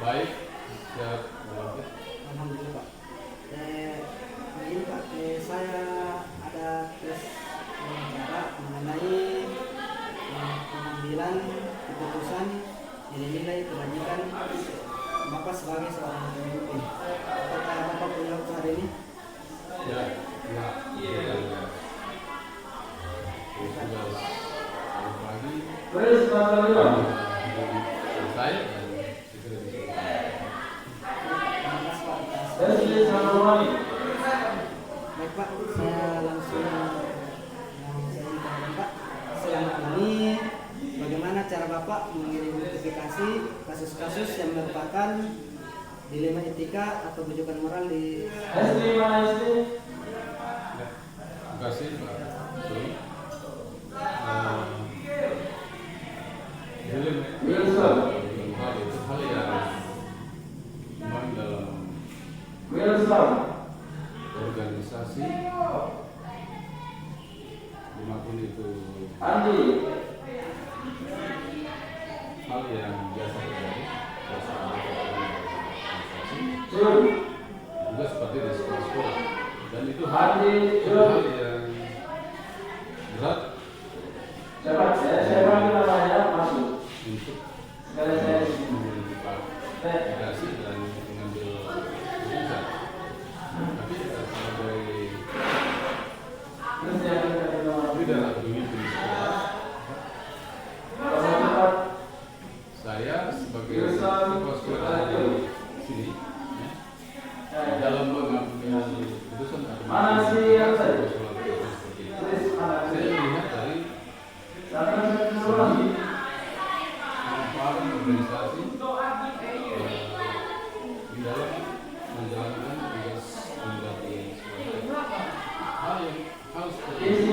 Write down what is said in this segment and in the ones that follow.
Baik, siap. Alhamdulillah Pak. Begini Pak, saya ada tes wawancara mengenai pengambilan keputusan nilai-nilai kebajikan Bapak sebagai seorang pemimpin. Apakah Bapak punya waktu hari ini? Ya, ya, ya. Sudah pagi. Selesai. Baik Pak, saya langsung ingin Pak, selama ini bagaimana cara Bapak mengidentifikasi kasus-kasus yang merupakan dilema etika atau bujukan moral di Terima kasih Pak Suri. Dilema itu hal yang memang dalam organisasi dimanapun itu hal yang biasa terjadi bersama organisasi juga seperti di sekolah-sekolah, dan itu hal yang berat untuk mengidentifikasi dan mengambil keputusan. Tapi sebagai tidak pemimpin sekolah, saya sebagai kepala sekolah di sini dalam mengambil keputusan atau seperti itu, saya melihat dari manfaat organisasi di dalam menjalankan tugas sekolah. Hal seperti ini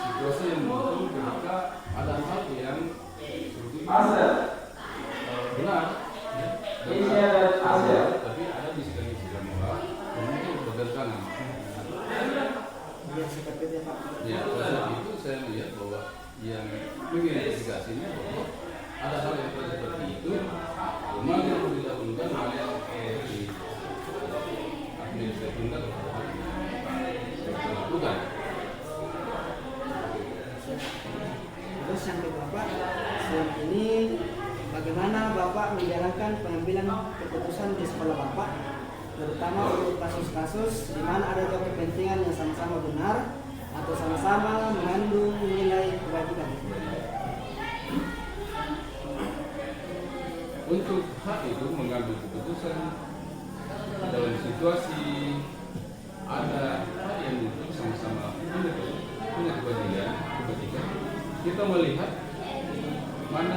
situasi yang muncul ketika ada hal yang benar, tapi ada bisikan-bisikan moral yang mungkin bertentangan. ya seperti itu Pak. Ya, pada saat itu saya melihat bahwa yang mengidentifikasinya bahwa ada hal yang seperti itu memang yang dilakukan oleh administrasi tunggal dilakukan. Terus yang kedua Pak, selama ini bagaimana Bapak menjalankan pengambilan keputusan di sekolah Bapak, terutama untuk kasus-kasus di mana ada dua kepentingan yang sama-sama benar atau sama-sama mengandung nilai kebajikan. Untuk hak itu mengambil keputusan dalam situasi ada hak yang itu sama-sama punya kepentingan, kita melihat mana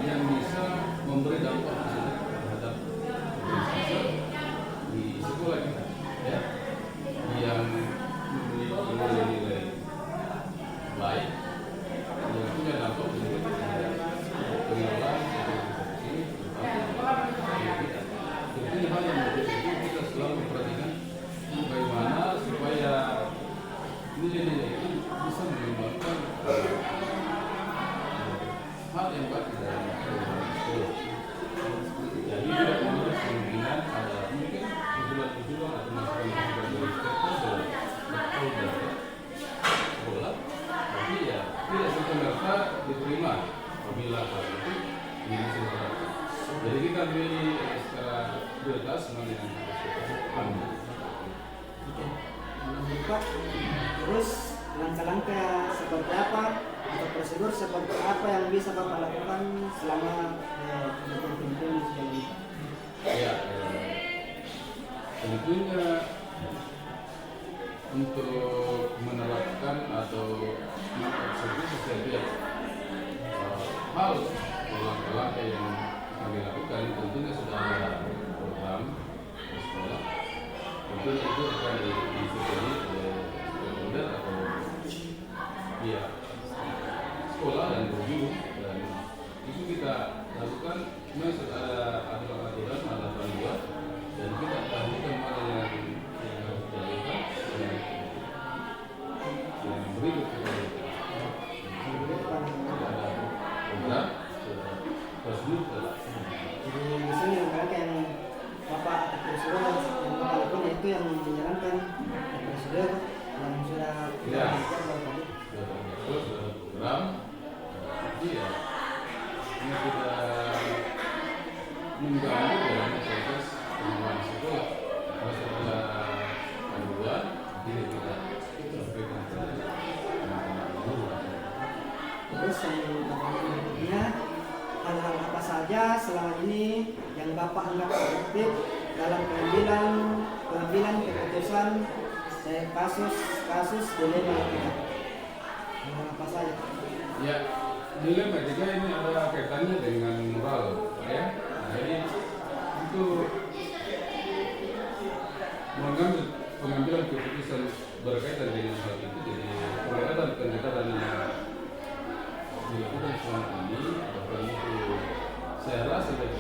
yang bisa memberi dampak positif terhadap organisasi di sekolah kita, ya, yang memiliki nilai-nilai baik, yang punya dampak positif terhadap pengelolaan organisasi, tentunya hal yang berbeda kita selalu memperhatikan bagaimana supaya nilai-nilai itu bisa mengembangkan hal yang baik dalam sekolah. Jadi tidak menutup kemungkinan ada mungkin usulan-usulan atau masukan-masukan dari stakeholder sekolah, tapi ya tidak serta-merta diterima apabila hal itu bisa diterapkan. Jadi kita pilih secara bebas mana yang harus kita ambil. Pak, terus langkah-langkah seperti apa atau prosedur seperti apa yang bisa Bapak lakukan selama penelitian di sekolah ini? Ya, tentunya untuk menerapkan atau mengeksekusi setiap hal langkah-langkah yang akan dilakukan, tentunya sudah ada program di sekolah. Tentunya itu akan diikuti oleh stakeholder atau ya sekolah dan guru, dan itu kita lakukan. Memang sudah ada aturan, ada panduan, dan kita tahu mana yang harus dilakukan, yang Terus yang berikutnya, hal-hal apa saja selama ini yang Bapak anggap efektif dalam pengambilan keputusan kasus dilema etika? Hal apa saja? Ya, dilema etika ini ada kaitannya dengan moral, ya. Jadi itu mengambil pengambilan keputusan berkaitan dengan hal itu, jadi pendekatan yang dilakukan selama ini, bahkan itu saya rasa dari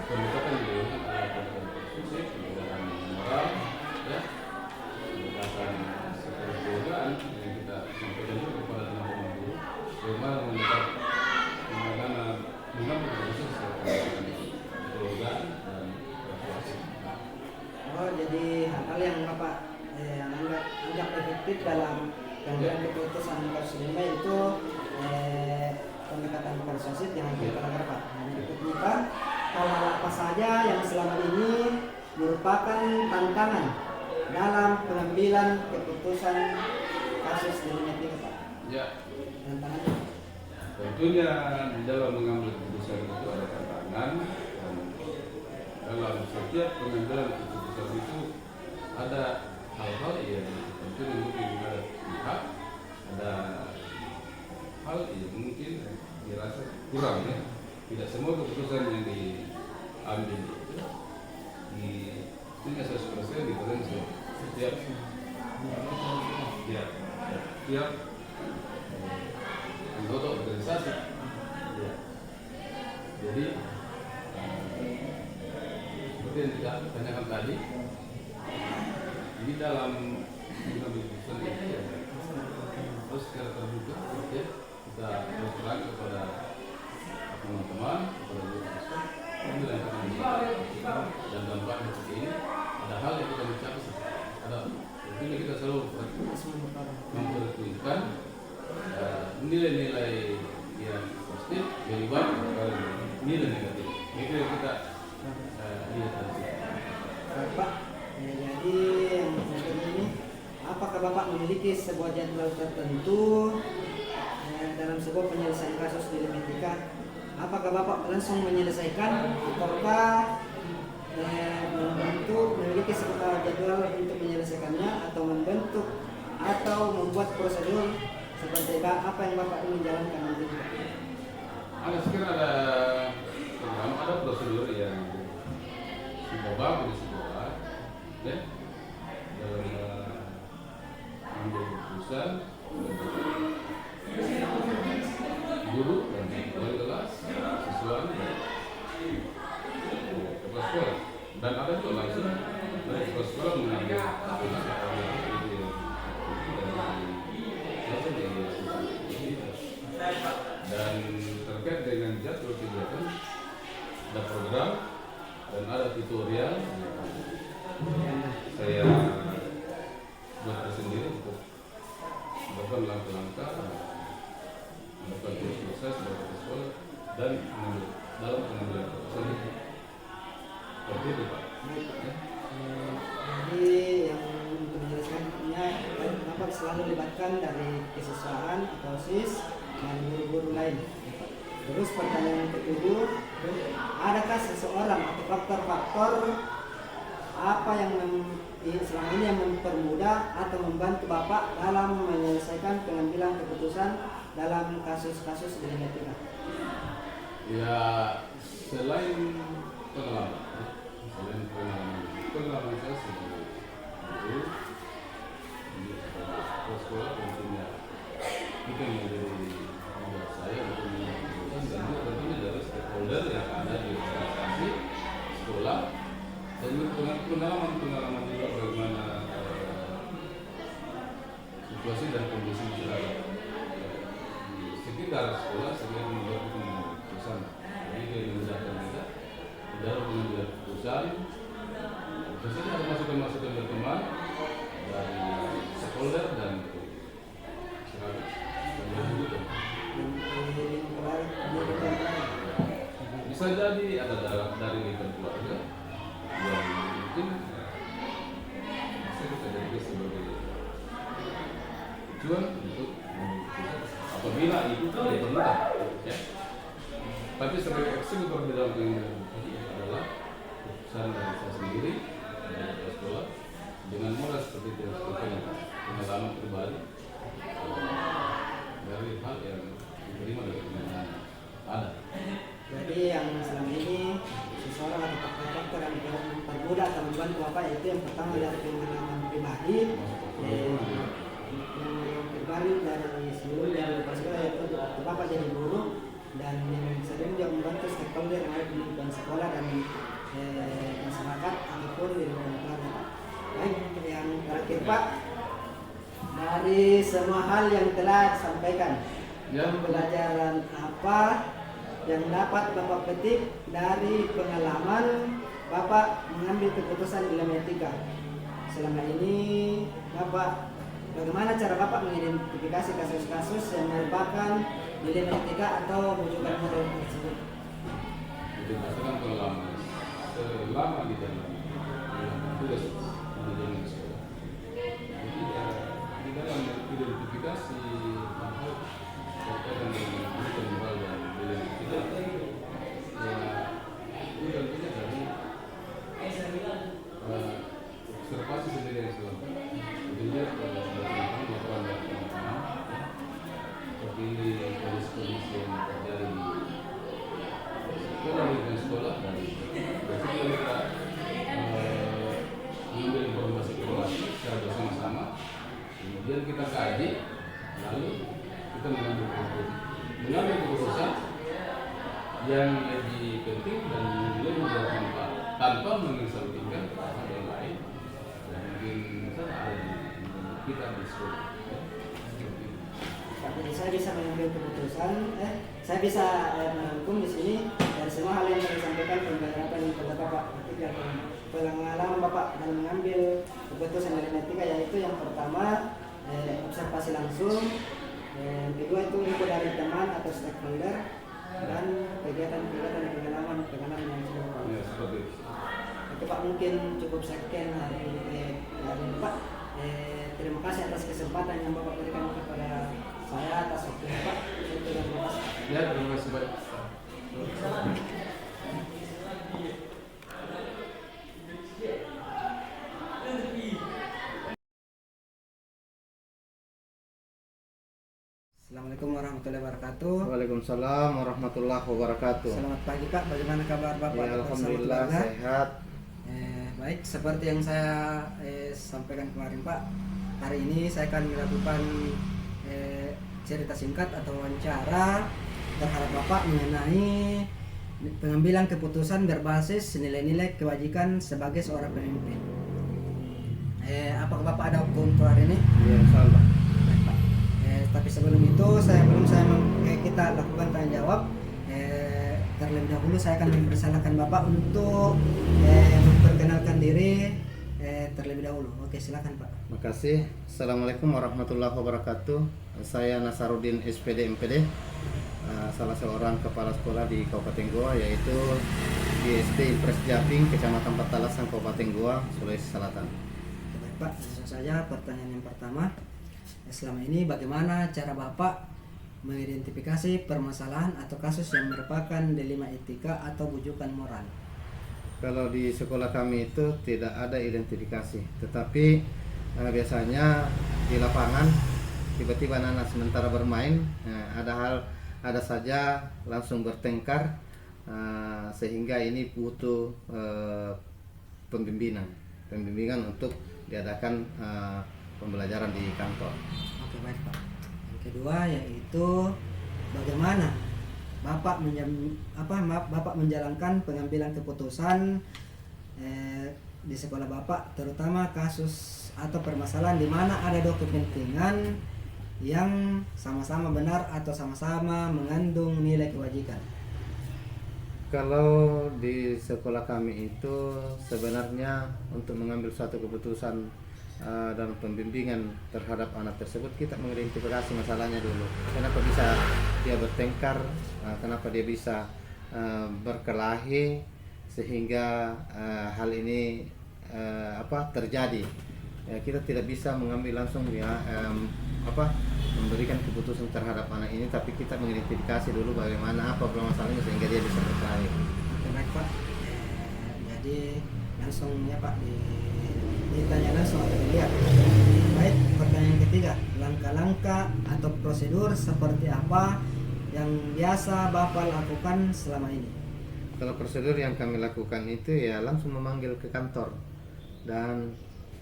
pendekatan dengan konsep, pendekatan moral, ya, pendekatan kekeluargaan yang kita sampaikan juga kepada teman-teman guru, bagaimana mengambil keputusan secara kekeluargaan dan persuasif. Oh, jadi hal-hal yang Bapak anggap efektif dalam pengambilan keputusan kasus dilema itu pendekatan persuasif yang kita lakukan, Pak. Nah, berikutnya Pak, hal-hal apa saja yang selama ini merupakan tantangan dalam pengambilan keputusan kasus dilema etika, Pak? Ya, Tantangannya? tentunya di dalam mengambil keputusan itu ada tantangan, dan dalam setiap pengambilan keputusan itu ada hal-hal yang tentunya mungkin ada pihak, ada hal yang mungkin dirasa kurang, ya. Tidak semua keputusan yang diambil itu tidak 100% diberikan setiap anggota organisasi. Ya. Jadi seperti yang kita tanyakan tadi, di dalam mengambil keputusan itu ya, terus secara terbuka, ya, kita terus terang kepada teman-teman, kepada guru siswa, ambil yang akan dan dampaknya seperti ini. Ada hal yang kita mencapai, ada tentunya kita selalu memperhitungkan nilai-nilai yang positif lebih baik daripada nilai negatif. Itu yang kita lihat tadi. Pak, jadi yang berikutnya ini, apakah Bapak memiliki sebuah jadwal tertentu dalam sebuah penyelesaian kasus dilema etika? Apakah Bapak langsung menyelesaikan ataukah memiliki sebuah jadwal untuk menyelesaikannya, atau membentuk atau membuat prosedur seperti apa yang Bapak ingin jalankan nanti? Ada prosedur yang sudah bagus di sekolah, ya, dalam mengambil keputusan guru dan wali kelas, siswa dan kepala sekolah, dan ada juga langsung dari kepala sekolah mengambil dan terkait dengan jadwal kegiatan, ada program dan ada tutorial. Saya buat sendiri untuk melakukan langkah-langkah, melakukan proses dari sekolah dan dalam pengambilan keputusan itu. Seperti itu, Pak. Jadi yang untuk menjelaskannya, Bapak selalu libatkan dari kesiswaan atau OSIS dan guru-guru lain. Terus pertanyaan ke-7, adakah seseorang atau faktor-faktor apa yang selama ini yang mempermudah atau membantu Bapak dalam menyelesaikan pengambilan keputusan dalam kasus-kasus dilema etika? Ya, selain pengalaman saya sebagai guru di sekolah, tentunya itu menjadi tugas saya untuk menentukan, dan juga tentunya dari stakeholder yang ada di organisasi sekolah, dan pengalaman juga bagaimana situasi dan kondisi masyarakat di sekitar sekolah sehingga membuat keputusan. Jadi itu yang memudahkan kita dalam mengambil keputusan. Biasanya ada masukan-masukan dari teman, dari stakeholder dan masyarakat. Bisa jadi ada dari lingkungan keluarga yang mungkin bisa kita jadi sebagai tujuan untuk diperlukan, ya. Tapi sebagai eksekutor di dalam pengambilan adalah keputusan dari saya sendiri dari kepala sekolah dengan modal seperti itu, pengalaman pribadi dari hal yang diterima dari pengalaman ada. Jadi yang selama ini seseorang atau faktor-faktor yang mempermudah atau membantu Bapak yaitu yang pertama dari pengalaman pribadi, yang berbalik dari sebelum dari lepas sekolah yaitu waktu Bapak jadi guru, dan yang sering juga membantu stakeholder yang ada di lingkungan sekolah dan masyarakat ataupun di lingkungan keluarga. Baik, yang terakhir Pak, dari semua hal yang telah disampaikan, pembelajaran apa yang dapat Bapak petik dari pengalaman Bapak mengambil keputusan dalam etika? Selama ini Bapak, bagaimana cara Bapak mengidentifikasi kasus-kasus yang merupakan dilema etika atau rujukan moral tersebut? Jadi berdasarkan pengalaman selama di dalam tugas manajemen sekolah. Jadi di dalam identifikasi hal berkaitan dengan rujukan moral dan dilema etika, ya itu tentunya dari observasi sendiri yang selama. Jadi lihat bagaimana laporan dari teman-teman, terpilih kondisi-kondisi yang terjadi di sekolah dan biasanya kita mengambil informasi secara bersama-sama, kemudian kita kaji, lalu kita mengambil keputusan yang lebih penting dan lebih bermanfaat tanpa mengesampingkan hal yang lain yang mungkin ada di kita di sekolah. Jadi saya bisa mengambil keputusan, saya bisa merangkum di sini dari semua hal yang disampaikan pembelajaran yang pada Bapak ketika pengalaman Bapak dalam mengambil keputusan dalam etika, yaitu yang pertama observasi langsung, yang kedua itu input dari teman atau stakeholder, dan kegiatan-kegiatan pengalaman yang sudah Bapak. Ya, seperti itu. Oke Pak, mungkin cukup sekian hari ini Pak. Terima kasih atas kesempatan yang Bapak berikan kepada saya atas waktu Bapak. Terima kasih. Ya, terima kasih Pak. Assalamualaikum warahmatullahi wabarakatuh. Waalaikumsalam warahmatullahi wabarakatuh. Selamat pagi Pak, bagaimana kabar Bapak? Ya, alhamdulillah sehat. Baik, seperti yang saya sampaikan kemarin Pak, hari ini saya akan melakukan cerita singkat atau wawancara terhadap Bapak mengenai pengambilan keputusan berbasis nilai-nilai kewajiban sebagai seorang pemimpin. Apakah Bapak ada waktu untuk hari ini? Ya, insyaallah. Baik, Pak. Tapi sebelum itu kita lakukan tanya jawab. Terlebih dahulu saya akan mempersilahkan Bapak untuk memperkenalkan diri terlebih dahulu. Oke, silakan Pak. Makasih. Assalamualaikum warahmatullahi wabarakatuh. Saya Nasaruddin SPD MPD, salah seorang kepala sekolah di Kabupaten Goa, yaitu di SD Impres Japing, Kecamatan Patalasan, Kabupaten Goa, Sulawesi Selatan. Baik Pak, langsung saja pertanyaan yang pertama. Selama ini bagaimana cara Bapak mengidentifikasi permasalahan atau kasus yang merupakan dilema etika atau bujukan moral? Kalau di sekolah kami itu tidak ada identifikasi, tetapi biasanya di lapangan tiba-tiba anak sementara bermain, ada saja langsung bertengkar, sehingga ini butuh pembimbingan untuk diadakan pembelajaran di kantor. Oke, baik Pak. Yang kedua yaitu bagaimana Bapak menjalankan pengambilan keputusan di sekolah Bapak, terutama kasus atau permasalahan di mana ada dua kepentingan yang sama-sama benar atau sama-sama mengandung nilai kewajiban. Kalau di sekolah kami itu sebenarnya untuk mengambil suatu keputusan dan pembimbingan terhadap anak tersebut, kita mengidentifikasi masalahnya dulu. Kenapa bisa dia bertengkar, kenapa dia bisa berkelahi, sehingga hal ini terjadi. ya kita tidak bisa mengambil langsung ya memberikan keputusan terhadap anak ini, tapi kita mengidentifikasi dulu bagaimana apa permasalahannya sehingga dia bisa berkelahi. Oke, baik Pak. Jadi langsung ya Pak ditanya langsung atau dilihat. Baik, pertanyaan ketiga, langkah-langkah atau prosedur seperti apa yang biasa Bapak lakukan selama ini? Kalau prosedur yang kami lakukan itu ya langsung memanggil ke kantor, dan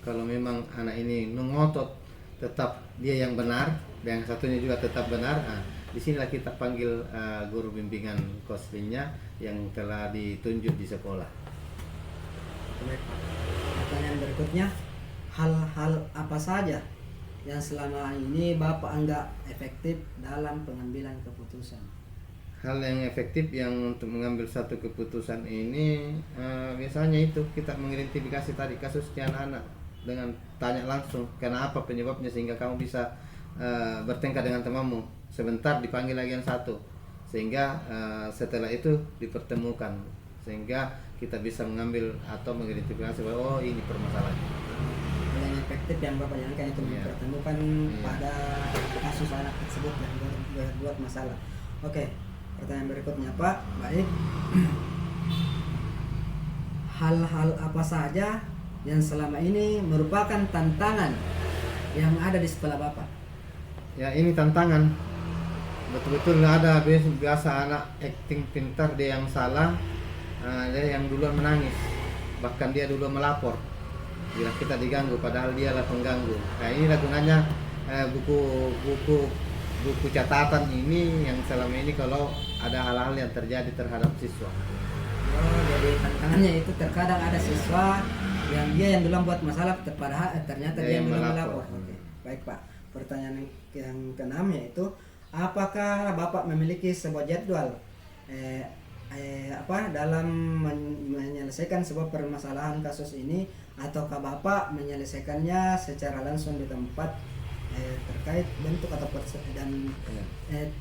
kalau memang anak ini ngotot tetap dia yang benar dan yang satunya juga tetap benar, disinilah kita panggil guru bimbingan konselingnya yang telah ditunjuk di sekolah. Baik, Pak. Pertanyaan berikutnya, hal-hal apa saja yang selama ini Bapak anggap efektif dalam pengambilan keputusan? Hal yang efektif yang untuk mengambil satu keputusan ini biasanya itu kita mengidentifikasi tadi kasusnya anak-anak dengan tanya langsung kenapa penyebabnya, sehingga kamu bisa bertengkar dengan temanmu, sebentar dipanggil lagi yang satu, sehingga setelah itu dipertemukan, sehingga kita bisa mengambil atau mengidentifikasi bahwa oh ini permasalahannya. Hal yang efektif yang Bapak jangankan itu mempertemukan pada kasus anak tersebut yang berbuat masalah. Oke, pertanyaan berikutnya Pak. Baik, hal-hal apa saja yang selama ini merupakan tantangan yang ada di sekolah Bapak? Ya ini tantangan, betul-betul ada biasa anak acting pintar, dia yang salah, dia yang duluan menangis, bahkan dia duluan melapor bila kita diganggu padahal dialah pengganggu. Nah inilah gunanya buku catatan ini yang selama ini kalau ada hal-hal yang terjadi terhadap siswa. Oh, jadi tantangannya itu terkadang ada siswa yang dia yang duluan buat masalah, padahal ternyata dia yang duluan melapor. Oke, baik Pak. Pertanyaan yang keenam yaitu, apakah Bapak memiliki sebuah jadwal dalam menyelesaikan sebuah permasalahan kasus ini, ataukah Bapak menyelesaikannya secara langsung di tempat terkait bentuk atau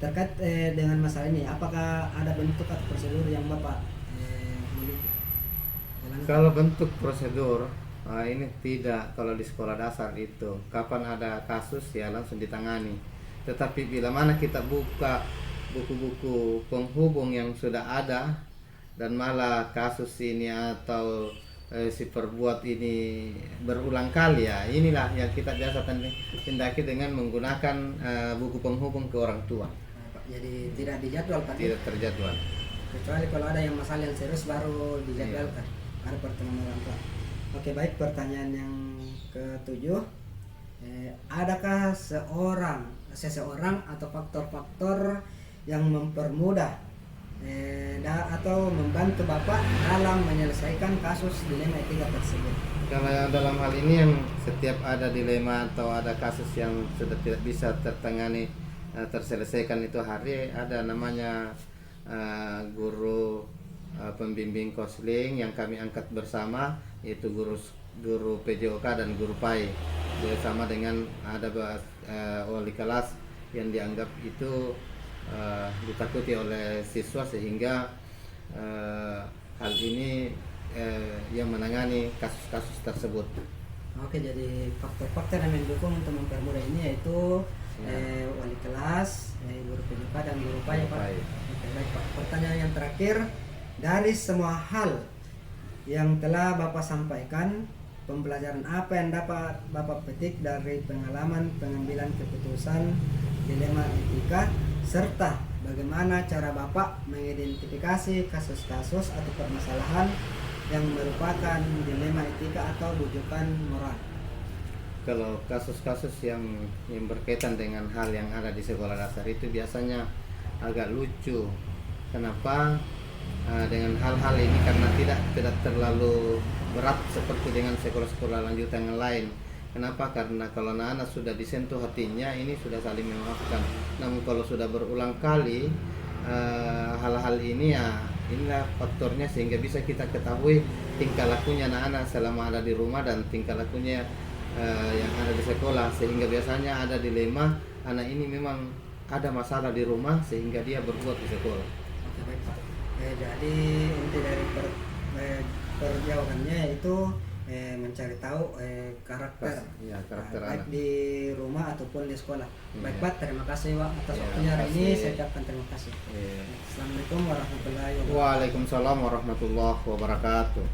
terkait dengan masalah ini? Apakah ada bentuk atau prosedur yang Bapak miliki? Kalau bentuk prosedur ini tidak, kalau di sekolah dasar itu kapan ada kasus ya langsung ditangani. Tetapi bila mana kita buka buku-buku penghubung yang sudah ada dan malah kasus ini atau si perbuat ini berulang kali, ya inilah yang kita biasa tindaki dengan menggunakan buku penghubung ke orang tua. Jadi tidak dijadwal Pak? Tidak terjadwal. Kecuali kalau ada yang masalah yang serius baru dijadwalkan. Ada pertemuan orang tua. Oke, baik. Pertanyaan yang ketujuh, adakah seseorang atau faktor-faktor yang mempermudah atau membantu Bapak dalam menyelesaikan kasus dilema etika tersebut? Kalau dalam hal ini yang setiap ada dilema atau ada kasus yang sudah tidak bisa tertangani terselesaikan itu ada namanya guru pembimbing konseling yang kami angkat bersama, yaitu guru PJOK dan guru PAI, bersama dengan ada wali kelas yang dianggap itu ditakuti oleh siswa, sehingga hal ini yang menangani kasus-kasus tersebut. Oke, jadi faktor-faktor yang mendukung untuk mempermudah ini yaitu wali kelas, guru PJOK dan guru PAI, Pak. Oke, baik Pak. Pertanyaan yang terakhir, dari semua hal yang telah Bapak sampaikan, pembelajaran apa yang dapat Bapak petik dari pengalaman pengambilan keputusan dilema etika, serta bagaimana cara Bapak mengidentifikasi kasus-kasus atau permasalahan yang merupakan dilema etika atau rujukan moral? Kalau kasus-kasus yang berkaitan dengan hal yang ada di sekolah dasar itu biasanya agak lucu. Kenapa? Dengan hal-hal ini karena tidak terlalu berat seperti dengan sekolah-sekolah lanjutan yang lain. Kenapa? Karena kalau anak-anak sudah disentuh hatinya, ini sudah saling memaafkan. Namun kalau sudah berulang kali hal-hal ini, ya inilah faktornya sehingga bisa kita ketahui tingkah lakunya anak-anak selama ada di rumah dan tingkah lakunya yang ada di sekolah, sehingga biasanya ada dilema anak ini memang ada masalah di rumah sehingga dia berbuat di sekolah. Oke, baik Pak. Jadi inti dari perjawabannya yaitu mencari tahu karakter Ya, karakter baik anak. di rumah ataupun di sekolah. Iya. Baik Pak, terima kasih Pak atas Iya, waktunya hari terima ini. kasih. Saya ucapkan terima kasih. Iya. Assalamualaikum warahmatullahi wabarakatuh. Waalaikumsalam warahmatullahi wabarakatuh.